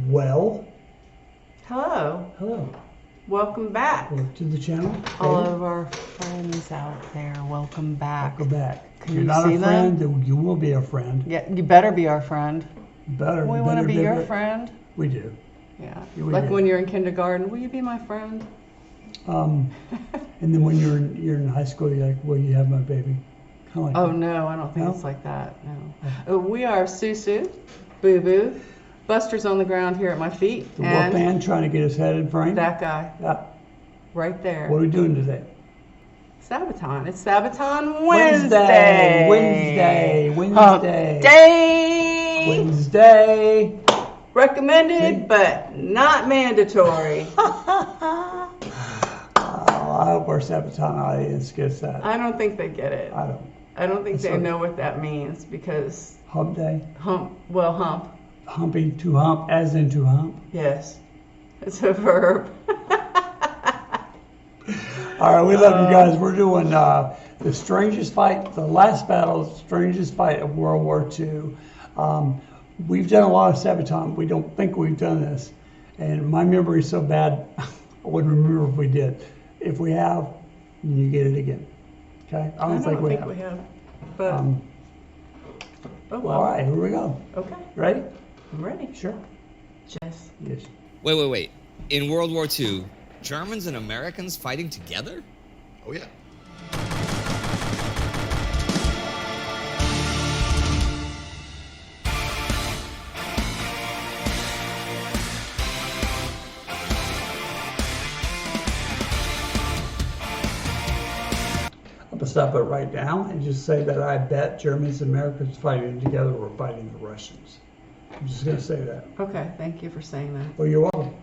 Well, Hello. hello. Welcome back. Welcome to the channel. All of our friends out there, welcome back. Welcome back. Can If you're you not see a friend, then you will be a friend. Yeah, you better be our friend. Better. We you want to better be do your it. friend. We do. Yeah. Yeah, we Like do. when you're in kindergarten, will you be my friend? And then when you're in high school, you're like, will you have my baby? Kind of like Oh that. no, I don't think No? it's like that. No. We are Sue, Boo Boo, Buster's on the ground here at my feet, The and Wolfman trying to get his head in frame. that guy Yeah. right there. What are we doing today? Sabaton. It's Sabaton Wednesday. Wednesday. Hump Day. Wednesday. Recommended, but not mandatory. Oh, I hope our Sabaton audience gets that. I don't think they get it. I don't. I don't think That's they okay. know what that means because Hump day. hump, Humping, to hump, as in to hump. yes, it's a verb. All right, we love you guys. We're doing the strangest fight, the last battle, strangest fight of World War II. We've done a lot of Sabaton. We don't think we've done this. And my memory is so bad, I wouldn't remember if we did. If we have, you get it again. Okay? I don't think we have. But, oh well. All right, here we go. Okay, Ready? I'm ready. Sure. Yes. Yes. Wait. In World War II, Germans and Americans fighting together? Oh, yeah. I'm gonna stop it right now and just say that I bet Germans and Americans fighting together were fighting the Russians. I'm just gonna say that. Okay, thank you for saying that. Well, you're welcome.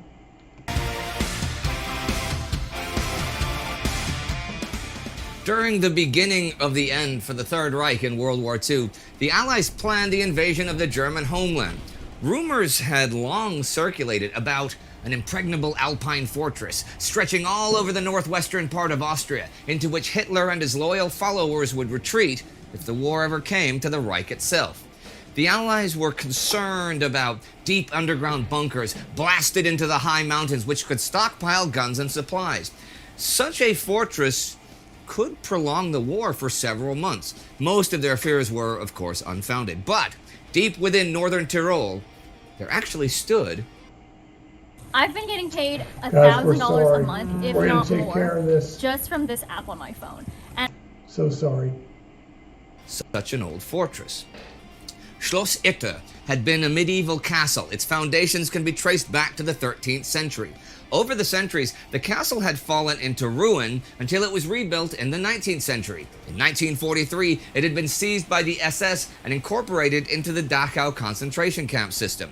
During the beginning of the end for the Third Reich in World War II, the Allies planned the invasion of the German homeland. Rumors had long circulated about an impregnable Alpine fortress stretching all over the northwestern part of Austria, into which Hitler and his loyal followers would retreat if the war ever came to the Reich itself. The Allies were concerned about deep underground bunkers blasted into the high mountains which could stockpile guns and supplies. Such a fortress could prolong the war for several months. Most of their fears were, of course, unfounded. But deep within northern Tyrol, there actually stood... I've been getting paid Guys, we're $1,000 sorry. a month, if We're gonna not take care of more, this. just from this app on my phone. And So sorry. such an old fortress. Schloss Itter had been a medieval castle. Its foundations can be traced back to the 13th century. Over the centuries, the castle had fallen into ruin until it was rebuilt in the 19th century. In 1943, it had been seized by the SS and incorporated into the Dachau concentration camp system.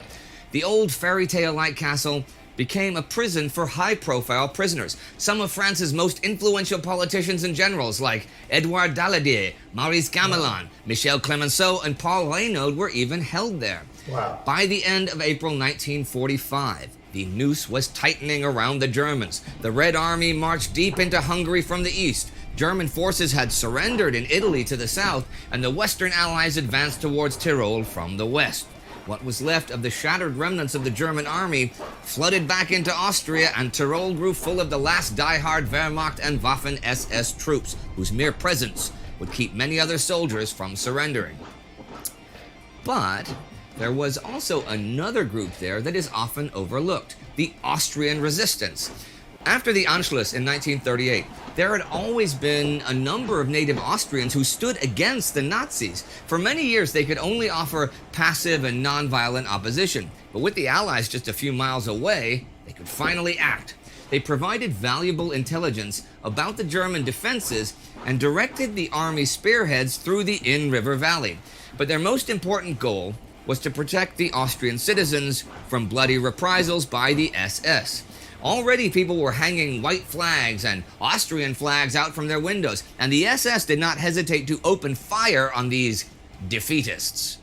The old fairy tale-like castle became a prison for high-profile prisoners. Some of France's most influential politicians and generals like Edouard Daladier, Maurice Gamelin, Michel Clemenceau, and Paul Reynaud were even held there. Wow. By the end of April 1945, the noose was tightening around the Germans. The Red Army marched deep into Hungary from the east. German forces had surrendered in Italy to the south, and the Western Allies advanced towards Tyrol from the west. What was left of the shattered remnants of the German army flooded back into Austria, and Tyrol grew full of the last die-hard Wehrmacht and Waffen-SS troops, whose mere presence would keep many other soldiers from surrendering. But there was also another group there that is often overlooked, the Austrian resistance. After the Anschluss in 1938, there had always been a number of native Austrians who stood against the Nazis. For many years, they could only offer passive and non-violent opposition. But with the Allies just a few miles away, they could finally act. They provided valuable intelligence about the German defenses and directed the army spearheads through the Inn River Valley. But their most important goal was to protect the Austrian citizens from bloody reprisals by the SS. Already people were hanging white flags and Austrian flags out from their windows, and the SS did not hesitate to open fire on these defeatists.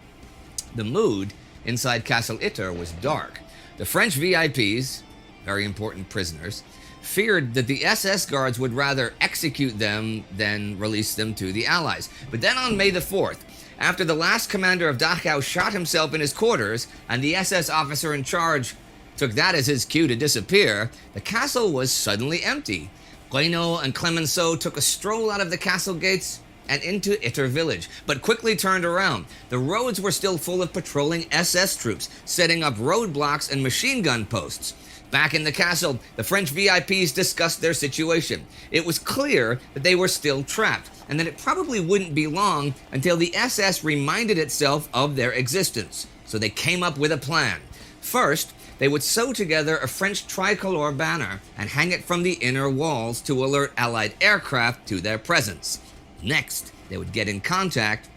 The mood inside Castle Itter was dark. The French VIPs, very important prisoners, feared that the SS guards would rather execute them than release them to the Allies. But then on May the 4th, after the last commander of Dachau shot himself in his quarters and the SS officer in charge took that as his cue to disappear, the castle was suddenly empty. Bueno and Clemenceau took a stroll out of the castle gates and into Itter village, but quickly turned around. The roads were still full of patrolling SS troops, setting up roadblocks and machine gun posts. Back in the castle, the French VIPs discussed their situation. It was clear that they were still trapped, and that it probably wouldn't be long until the SS reminded itself of their existence. So they came up with a plan. First, they would sew together a French tricolor banner and hang it from the inner walls to alert Allied aircraft to their presence. Next, they would get in contact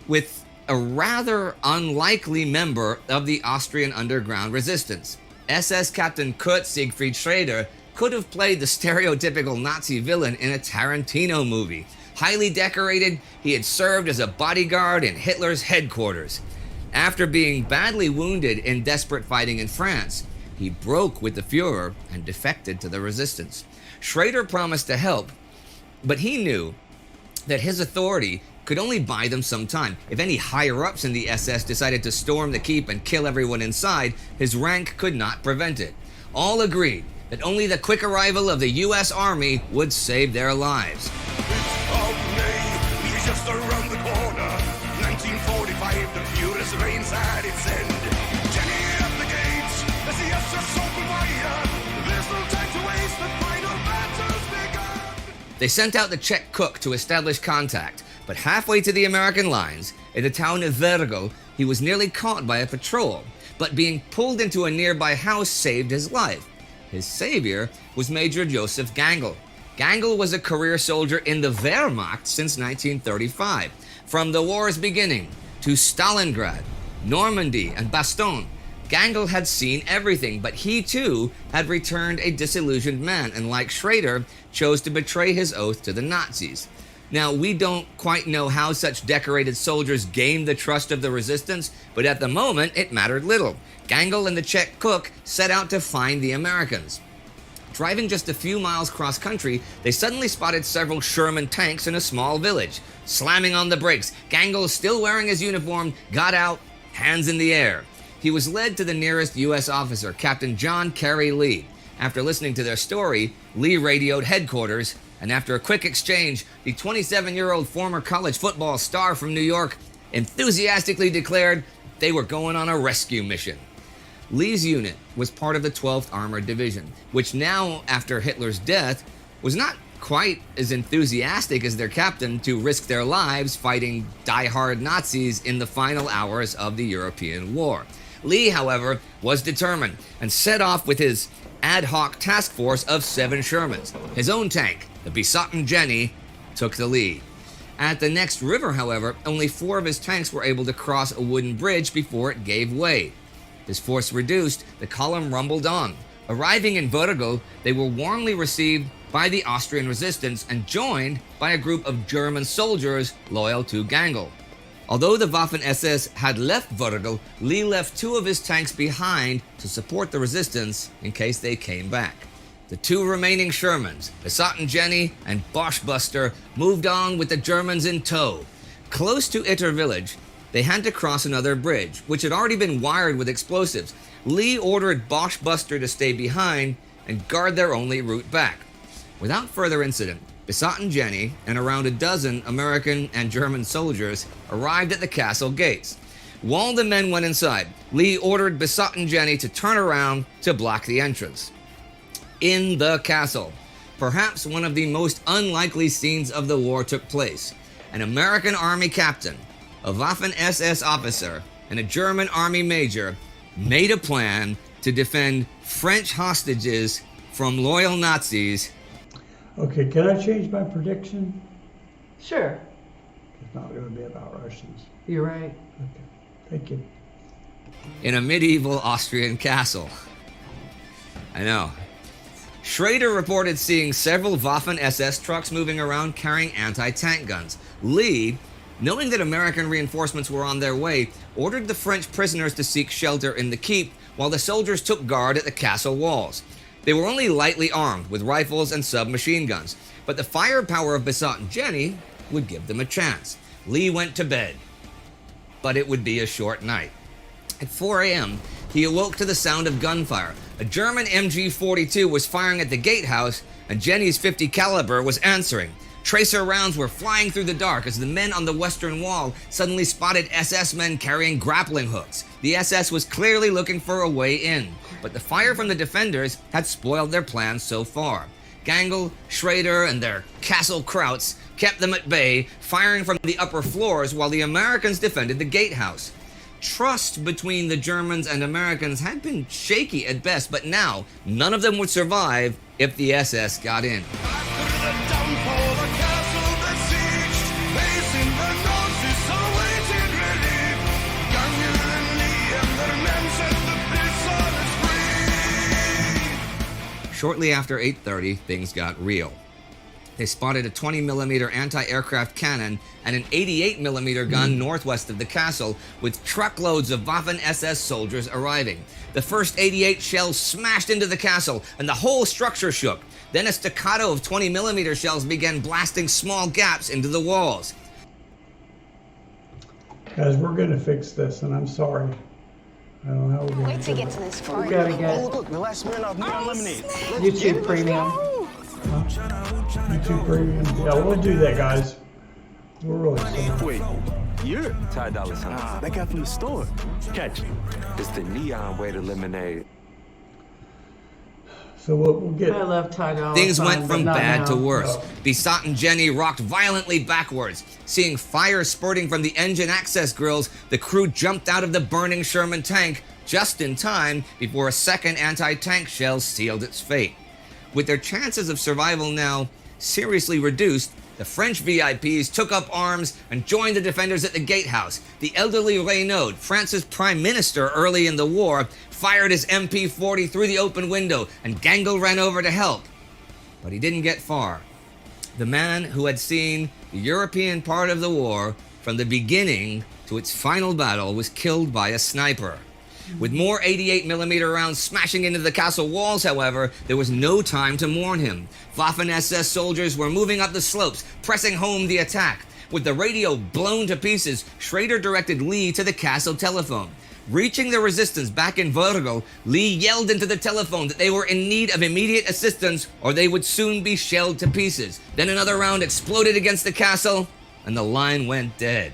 with a rather unlikely member of the Austrian underground resistance. SS Captain Kurt Siegfried Schrader could have played the stereotypical Nazi villain in a Tarantino movie. Highly decorated, he had served as a bodyguard in Hitler's headquarters. After being badly wounded in desperate fighting in France, he broke with the Fuhrer and defected to the resistance. Schrader promised to help, but he knew that his authority could only buy them some time. If any higher-ups in the SS decided to storm the keep and kill everyone inside, his rank could not prevent it. All agreed that only the quick arrival of the U.S. Army would save their lives. He's just around the corner. 1945, the Fuhrer's reigns at its end. Jenny at the gates, as the SS open fire. There's no time to waste, the final battle's begun. They sent out the Czech cook to establish contact, but halfway to the American lines, in the town of Vergel, he was nearly caught by a patrol, but being pulled into a nearby house saved his life. His savior was Major Joseph Gangl. Gangl was a career soldier in the Wehrmacht since 1935. From the war's beginning to Stalingrad, Normandy, and Bastogne, Gangl had seen everything, but he too had returned a disillusioned man, and like Schrader, chose to betray his oath to the Nazis. Now, we don't quite know how such decorated soldiers gained the trust of the resistance, but at the moment, it mattered little. Gangl and the Czech cook set out to find the Americans. Driving just a few miles cross-country, they suddenly spotted several Sherman tanks in a small village. Slamming on the brakes, Gangl, still wearing his uniform, got out, hands in the air. He was led to the nearest U.S. officer, Captain John Carey Lee. After listening to their story, Lee radioed headquarters, and after a quick exchange, the 27-year-old former college football star from New York enthusiastically declared they were going on a rescue mission. Lee's unit was part of the 12th Armored Division, which now, after Hitler's death, was not quite as enthusiastic as their captain to risk their lives fighting die-hard Nazis in the final hours of the European War. Lee, however, was determined and set off with his ad hoc task force of 7 Shermans. His own tank, the Besotten Jenny, took the lead. At the next river, however, only 4 of his tanks were able to cross a wooden bridge before it gave way. His force reduced, the column rumbled on. Arriving in Vergel, they were warmly received by the Austrian resistance and joined by a group of German soldiers loyal to Gangl. Although the Waffen-SS had left Vergel, Lee left 2 of his tanks behind to support the resistance in case they came back. The 2 remaining Shermans, Besotten Jenny and Boschbuster, moved on with the Germans in tow. Close to Itter village, they had to cross another bridge, which had already been wired with explosives. Lee ordered Boschbuster to stay behind and guard their only route back. Without further incident, Besotten Jenny and around a dozen American and German soldiers arrived at the castle gates. While the men went inside, Lee ordered Besotten Jenny to turn around to block the entrance. In the castle, perhaps one of the most unlikely scenes of the war took place. An American Army captain, a Waffen-SS officer, and a German Army major made a plan to defend French hostages from loyal Nazis. Okay, can I change my prediction? Sure, It's not going to be about Russians. you're right. Okay, thank you. In a medieval Austrian castle. I know. Schrader reported seeing several Waffen-SS trucks moving around carrying anti-tank guns. Lee, knowing that American reinforcements were on their way, ordered the French prisoners to seek shelter in the keep while the soldiers took guard at the castle walls. They were only lightly armed with rifles and submachine guns, but the firepower of Besotten Jenny would give them a chance. Lee went to bed, but it would be a short night. At 4 a.m., he awoke to the sound of gunfire. A German MG-42 was firing at the gatehouse, and Jenny's .50 caliber was answering. Tracer rounds were flying through the dark as the men on the western wall suddenly spotted SS men carrying grappling hooks. The SS was clearly looking for a way in, but the fire from the defenders had spoiled their plans so far. Gangl, Schrader, and their Castle Krauts kept them at bay, firing from the upper floors while the Americans defended the gatehouse. Trust between the Germans and Americans had been shaky at best, but now none of them would survive if the SS got in. Shortly after 8:30, things got real. They spotted a 20mm anti-aircraft cannon and an 88mm gun northwest of the castle, with truckloads of Waffen-SS soldiers arriving. The first 88 shells smashed into the castle, and the whole structure shook. Then a staccato of 20mm shells began blasting small gaps into the walls. Guys, we're gonna fix this, and I'm sorry. I don't know how we're gonna Wait to do get it. to this part. We gotta get Look, the last minute of Neon Lemonade. YouTube Premium. YouTube Premium. Yeah, we'll do that, guys. We're really sorry. Wait, you're Ty Dolla $ign. Nah, that guy from the store. Catch. It's the neon way to lemonade. So we'll get. I love Ty Dolla $ign. Things went from but not bad to now. worse. Besotted Jenny rocked violently backwards. Seeing fire spurting from the engine access grills, the crew jumped out of the burning Sherman tank just in time before a second anti-tank shell sealed its fate. With their chances of survival now seriously reduced, the French VIPs took up arms and joined the defenders at the gatehouse. The elderly Reynaud, France's prime minister early in the war, fired his MP-40 through the open window, and Gangl ran over to help. But he didn't get far. The man who had seen the European part of the war from the beginning to its final battle was killed by a sniper. With more 88mm rounds smashing into the castle walls, however, there was no time to mourn him. Waffen-SS soldiers were moving up the slopes, pressing home the attack. With the radio blown to pieces, Schrader directed Lee to the castle telephone. Reaching the resistance back in Vogel, Lee yelled into the telephone that they were in need of immediate assistance or they would soon be shelled to pieces. Then another round exploded against the castle, and the line went dead.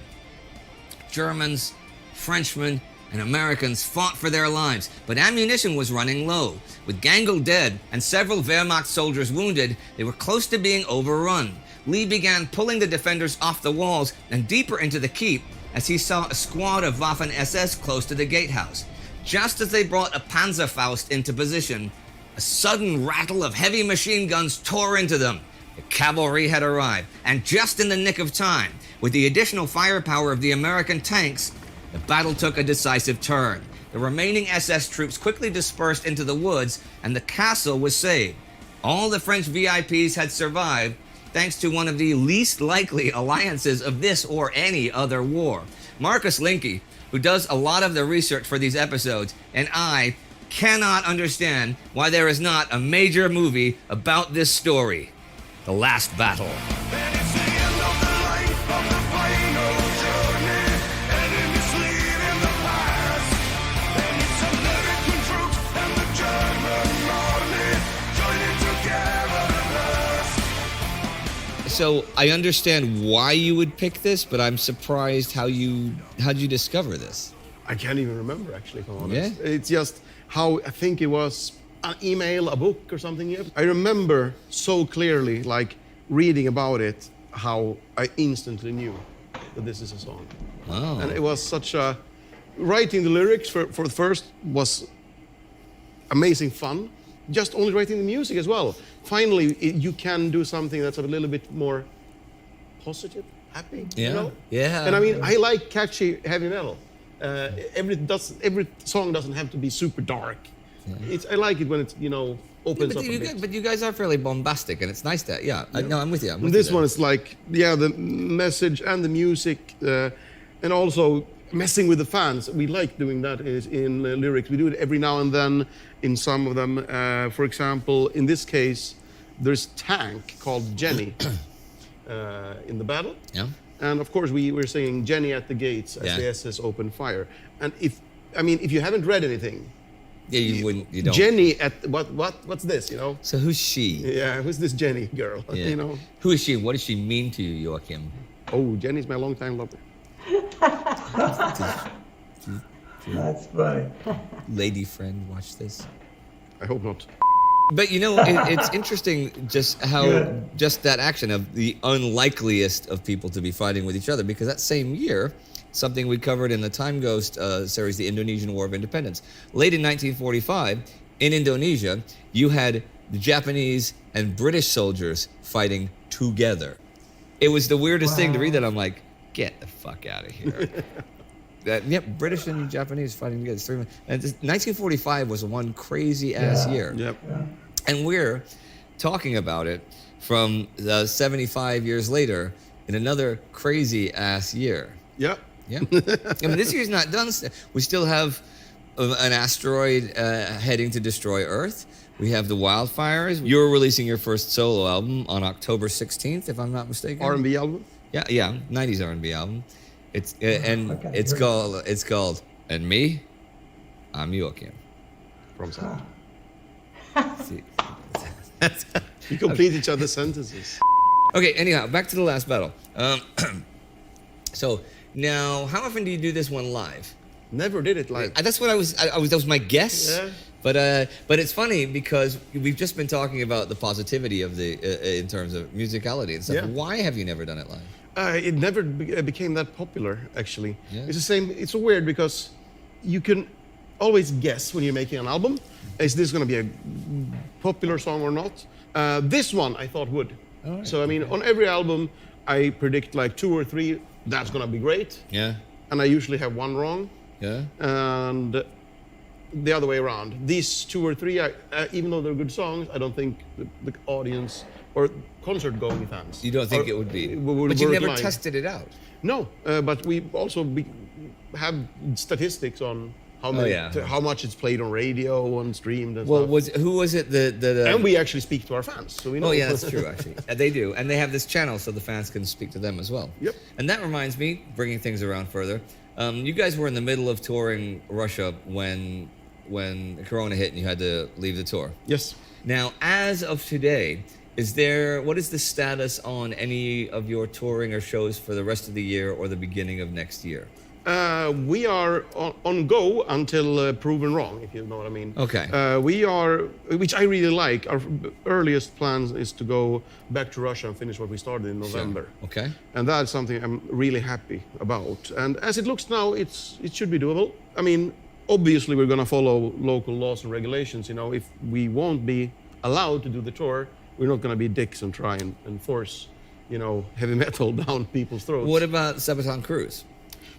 Germans, Frenchmen, and Americans fought for their lives, but ammunition was running low. With Gangl dead and several Wehrmacht soldiers wounded, they were close to being overrun. Lee began pulling the defenders off the walls and deeper into the keep as he saw a squad of Waffen-SS close to the gatehouse. Just as they brought a Panzerfaust into position, a sudden rattle of heavy machine guns tore into them. The cavalry had arrived, and just in the nick of time, with the additional firepower of the American tanks, the battle took a decisive turn. The remaining SS troops quickly dispersed into the woods, and the castle was saved. All the French VIPs had survived, thanks to one of the least likely alliances of this or any other war. Marcus Linke, who does a lot of the research for these episodes, and I cannot understand why there is not a major movie about this story. The Last Battle. And it's the end of the life of the final journey. Enemies leaving the past. And it's American troops and the German army joining together at last. So I understand why you would pick this, but I'm surprised how'd you discover this? I can't even remember, actually, if I'm honest. Yeah? It's just how I think it was an email, a book or something. I remember so clearly, like, reading about it, how I instantly knew that this is a song. Wow. And it was such a... Writing the lyrics for the first was amazing fun. Just only writing the music as well. Finally, you can do something that's a little bit more positive, happy, Yeah, you know? yeah. And I mean, I like catchy heavy metal. Every song doesn't have to be super dark. Yeah. I like it when it's, opens up a bit. But you guys are fairly bombastic, and it's nice that, no, I'm with you. I'm with This you one there. is like, the message and the music, and also messing with the fans. We like doing that in lyrics. We do it every now and then in some of them. For example, in this case, there's tank called Jenny in the battle. Yeah. And of course, we were singing Jenny at the gates as Yeah. the SS opened fire. And if I mean, if you haven't read anything, Yeah, you don't. Jenny at what's this? You know? So who's she? Yeah, who's this Jenny girl? Yeah. You know? Who is she? What does she mean to you, Joachim? Oh, Jenny's my longtime lover. That's funny. Lady friend, watch this. I hope not. But you know, it's interesting just how Good. just that action of the unlikeliest of people to be fighting with each other, because that same year, something we covered in the Time Ghost series, the Indonesian War of Independence, late in 1945, in Indonesia, you had the Japanese and British soldiers fighting together. It was the weirdest thing to read that. I'm like, get the fuck out of here. British and Japanese fighting together. 3 months. And 1945 was one crazy ass year. Yep. And we're talking about it from 75 years later in another crazy ass year. Yep. Yeah. I mean, this year's not done. We still have an asteroid heading to destroy Earth. We have the wildfires. You're releasing your first solo album on October 16th, if I'm not mistaken. R&B album. Yeah, 90s R&B album. It's it's called And Me, I'm Joachim. From Sabaton. See, We complete each other's sentences. okay. Anyhow, back to the last battle. So now, how often do you do this one live? Never did it live. That's what I was. That was my guess. Yeah. But it's funny because we've just been talking about the positivity of the in terms of musicality and stuff. Yeah. Why have you never done it live? It never became that popular, actually. Yeah. It's the same. It's so weird because you can always guess when you're making an album, is this going to be a popular song or not? This one I thought would. Right. So I mean, on every album, I predict like 2 or 3. That's going to be great, Yeah. and I usually have one wrong, Yeah. and the other way around. These 2 or 3, even though they're good songs, I don't think the audience or concert-going fans. You don't think it would be? Would But you work never live. tested it out. No, but we also have statistics on how Oh, yeah. how much it's played on radio and streamed and Well, stuff. who was it that? And we actually speak to our fans, so we know. Oh yeah, that's true actually. They do, and they have this channel so the fans can speak to them as well. Yep. And that reminds me, bringing things around further. You guys were in the middle of touring Russia when Corona hit and you had to leave the tour. Yes. Now, as of today, what is the status on any of your touring or shows for the rest of the year or the beginning of next year? We are on go until proven wrong, if you know what I mean. Okay. We are, which I really like. Our earliest plans is to go back to Russia and finish what we started in November. Sure. Okay. And that's something I'm really happy about. And as it looks now, it should be doable. I mean, obviously we're going to follow local laws and regulations. You know, if we won't be allowed to do the tour, we're not going to be dicks and try and force, you know, heavy metal down people's throats. What about Sabaton Cruise?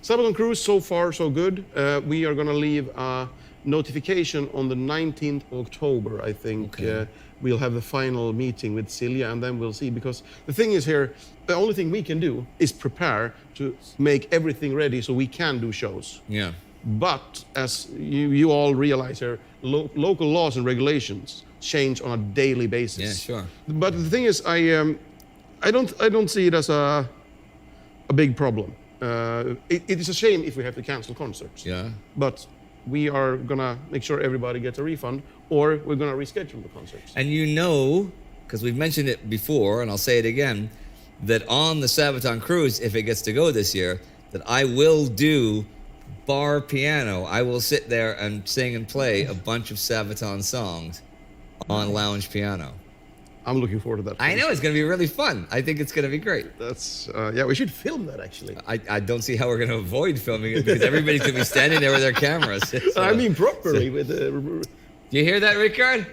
Sabaton Cruise, so far so good. We are going to leave a notification on the 19th of October, I think. Okay. We'll have the final meeting with Silja, and then we'll see. Because the thing is here, the only thing we can do is prepare to make everything ready so we can do shows. Yeah. But as you all realize here, local laws and regulations change on a daily basis. Yeah, sure. But the thing is, I don't see it as a big problem. It is a shame if we have to cancel concerts. Yeah. But we are gonna make sure everybody gets a refund, or we're gonna reschedule the concerts. And you know, because we've mentioned it before, and I'll say it again, that on the Sabaton Cruise, if it gets to go this year, that I will do bar piano. I will sit there and sing and play a bunch of Sabaton songs on lounge piano. I'm looking forward to that. I know, it's going to be really fun. I think it's going to be great. That's yeah. We should film that actually. I don't see how we're going to avoid filming it because everybody's going to be standing there with their cameras. So- I mean properly with You hear that, Ricard?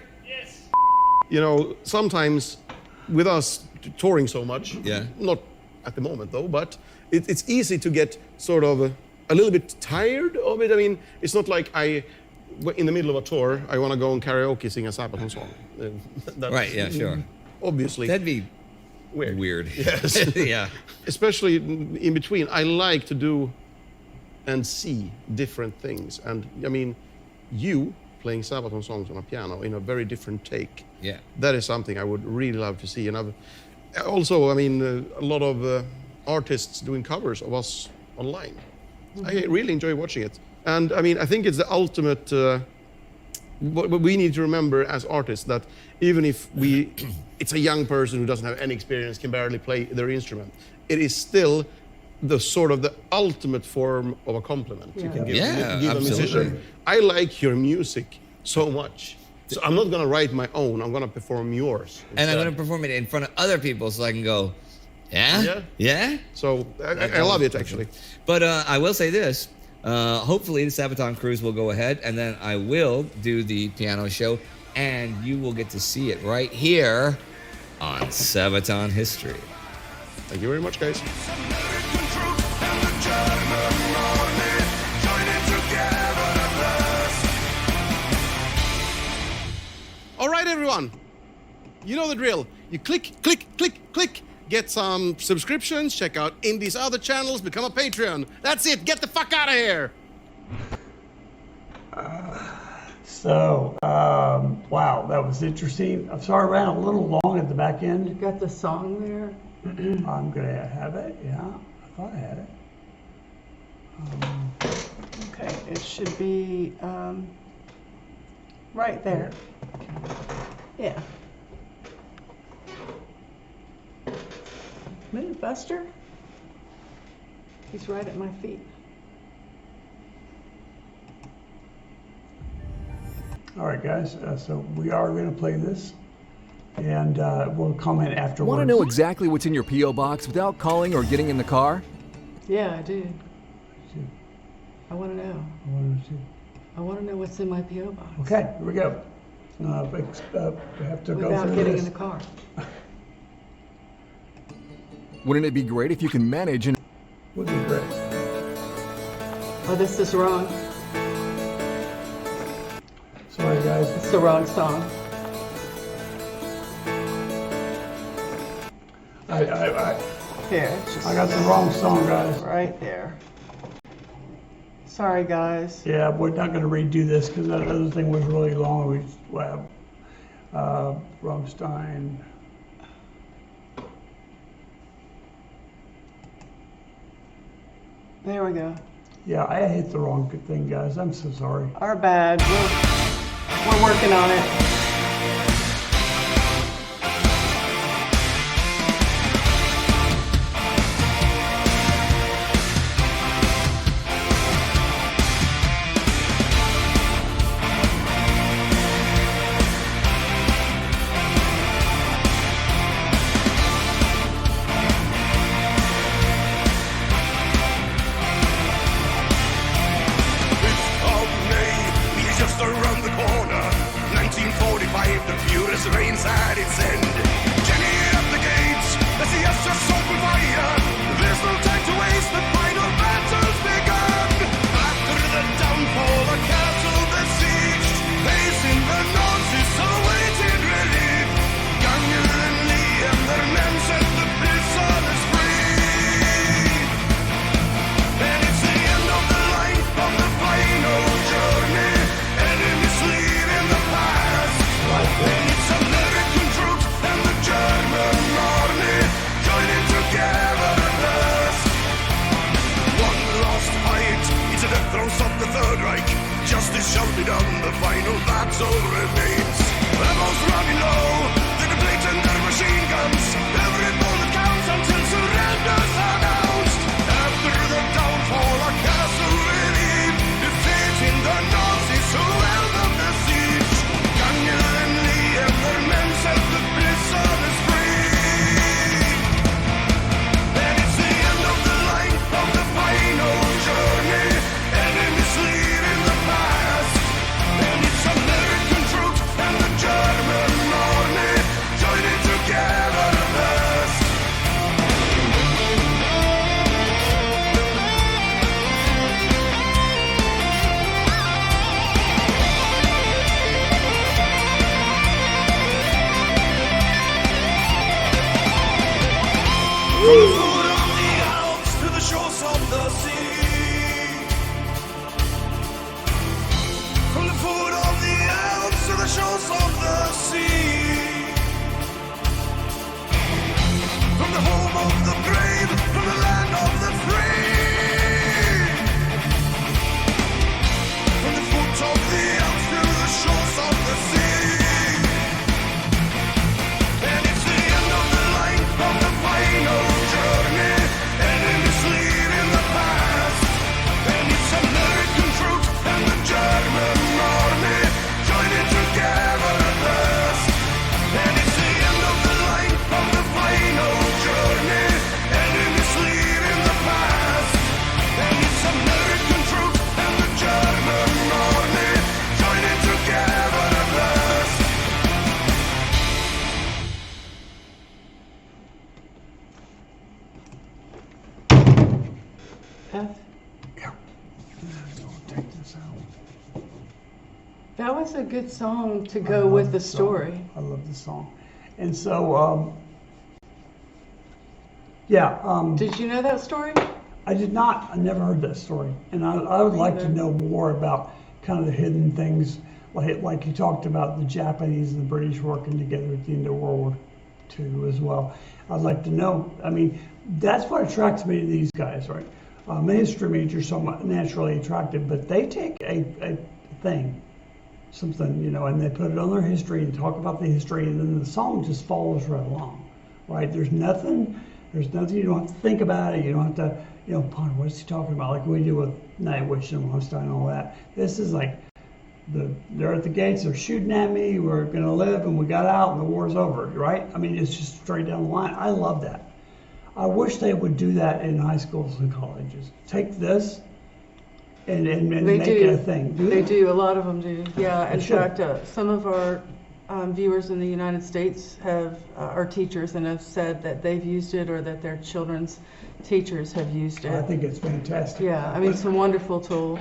you know, sometimes with us touring so much, Yeah. not at the moment though, but it's easy to get sort of a little bit tired of it. I mean, it's not like in the middle of a tour, I want to go and karaoke, sing a Sabaton song. That's Right, yeah, sure. Obviously. That'd be weird. Yes. Yeah. Especially in between, I like to do and see different things. And I mean, you playing Sabaton songs on a piano in a very different take. Yeah. That is something I would really love to see. And I've also, I mean, a lot of artists doing covers of us online. I really enjoy watching it. And I mean, I think it's the ultimate. What we need to remember as artists that even if it's a young person who doesn't have any experience, can barely play their instrument, it is still the sort of the ultimate form of a compliment you can give a musician. I like your music so much, so I'm not gonna write my own. I'm gonna perform yours instead. And I'm gonna perform it in front of other people so I can go, yeah. So I love it actually. But I will say this. Hopefully the Sabaton cruise will go ahead, and then I will do the piano show, and you will get to see it right here on Sabaton History. Thank you very much, guys. All right, everyone. You know the drill. You click, click, click, click. Get some subscriptions, check out Indy's other channels, become a Patreon. That's it. Get the fuck out of here. Wow, that was interesting. I'm sorry, I ran a little long at the back You end. got the song there? I'm gonna have it, yeah. I thought I had it. Okay, it should be right there. Yeah. Move, Buster. He's right at my feet. All right, guys, so we are gonna play this, and we'll comment afterwards. Want to know exactly what's in your P.O. box without calling or getting in the car? Yeah, I do. I want to know. I want to know what's in my P.O. box. Okay, here we go. We have to go Without through getting this. in the car. Wouldn't it be great if you can manage and Would be great. Oh, this is wrong. Sorry, guys. It's the wrong song. Here, it's just I got the wrong song, guys. right there. Sorry, guys. Yeah, we're not gonna redo this because that other thing was really long. We Rammstein. There we go. Yeah, I hit the wrong thing, guys. I'm so sorry. Our bad. We're working on it. Just around the corner, 1945, the furious rains at its end. Jenny at the gates, as the just open fire. There's no time to waste, the final battle's begun. After the downfall, the castle besieged, facing the Nazis, awaited relief. Younger than Lee and their men set the bliss on us free. And it's the end of the line of the final journey. Enemies lead in the past. And it's American troops and the German army joining together at last. One last fight, it's the throes of the Third Reich. Justice shall be done, the final battle remains. Rebels running low, they're depleting their machine guns. Every bullet counts until surrender's announced. After the downfall, a castle relieved, defeating the Nazis who held up the siege. Younger than Lee and their men set the bliss on us free. And it's the end of the line of the final journey. Enemies lead in the past. And it's American troops and the German army was a good song to go with the story. I love the song. And so, Did you know that story? I did not. I never heard that story. And I would like to know more about kind of the hidden things, like you talked about the Japanese and the British working together at the end of World War II as well. I'd like to know. I mean, that's what attracts me to these guys, right? I'm a history major, so I'm naturally attracted, but they take a thing, something, you know, and they put it on their history and talk about the history, and then the song just follows right along, right? There's nothing, you don't have to think about it, you don't have to, you know, ponder, what is he talking about? Like we do with Nightwish and Lunstein and all that. This is like, they're at the gates, they're shooting at me, we're gonna live, and we got out and the war's over, right? I mean, it's just straight down the line. I love that. I wish they would do that in high schools and colleges. Take this and make it a thing. They do. A lot of them do. Yeah. In should. fact, some of our viewers in the United States are teachers and have said that they've used it or that their children's teachers have used it. I think it's fantastic. Yeah. I mean, it's a wonderful tool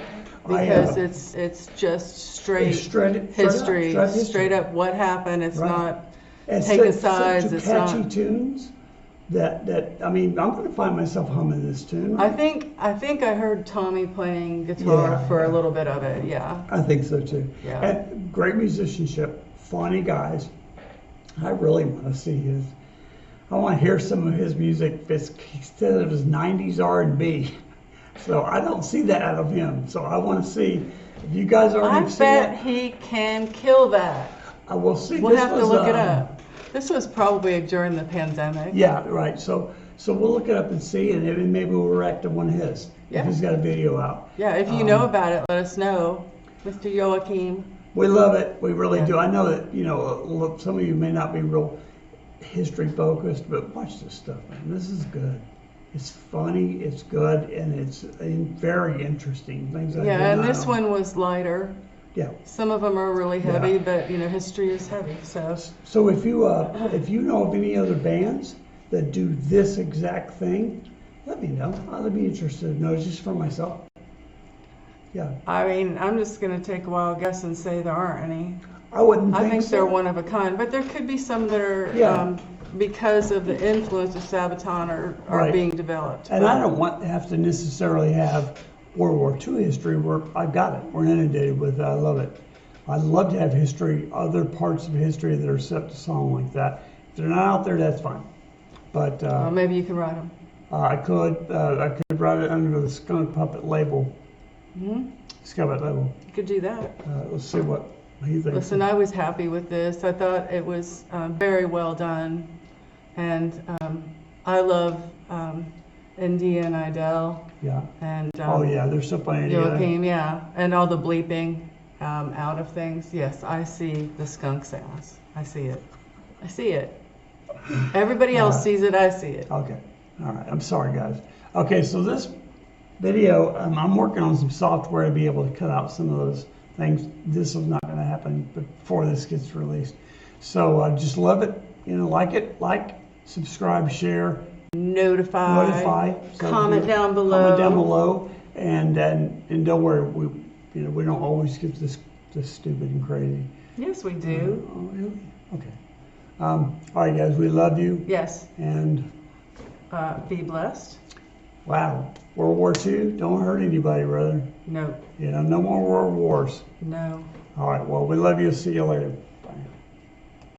because it's just straight history, straight up what happened. It's not taking sides. It's catchy tunes. That I mean, I'm going to find myself humming this tune. Right? I think I heard Tommy playing guitar for a little bit of it. Yeah. I think so too. Yeah. And great musicianship, funny guys. I really want to see his. I want to hear some of his music. Instead of his '90s R&B. So I don't see that out of him. So I want to see if you guys already seen it. I bet he can kill that. I will see. We'll have to look it up. This was probably during the pandemic. Yeah, right. So we'll look it up and see, and maybe we'll react to one of his if he's got a video out. Yeah, if you know about it, let us know, Mr. Joachim. We love it. We really do. I know that, you know, some of you may not be real history focused, but watch this stuff, man. This is good. It's funny, it's good, and it's very interesting. Things I Yeah, and this know. one was lighter. Yeah. Some of them are really heavy, but you know, history is heavy. So if you know of any other bands that do this exact thing, let me know. I'd be interested to know just for myself. Yeah. I mean, I'm just going to take a wild guess and say there aren't any. I wouldn't think I think so. they're one of a kind, but there could be some that are because of the influence of Sabaton are being developed. And I don't want to have to necessarily have World War II history where I've got it. We're inundated with it. I love it. I'd love to have history, other parts of history that are set to song like that. If they're not out there, that's fine. But maybe you can write them. I could write it under the Skunk Puppet label. Mm-hmm. Skunk label. You could do that. Let's see what he thinks. Listen, I was happy with this. I thought it was very well done, and I love India and Idell. Yeah. And there's so plenty. Joachim, and all the bleeping out of things. Yes, I see the skunk sounds. I see it. I see it. Everybody else sees it. I see it. Okay. All right. I'm sorry, guys. Okay, so this video, I'm working on some software to be able to cut out some of those things. This is not going to happen before this gets released. So just love it. You know, like, subscribe, share. Notify. So Comment down below. Comment down below, and don't worry, we don't always get this stupid and crazy. Yes, we do. Oh, really? Okay. All right, guys, we love you. Yes. And be blessed. wow, World War II, don't hurt anybody, brother. No. You know, no more world wars. No. All right, well, we love you. See you later.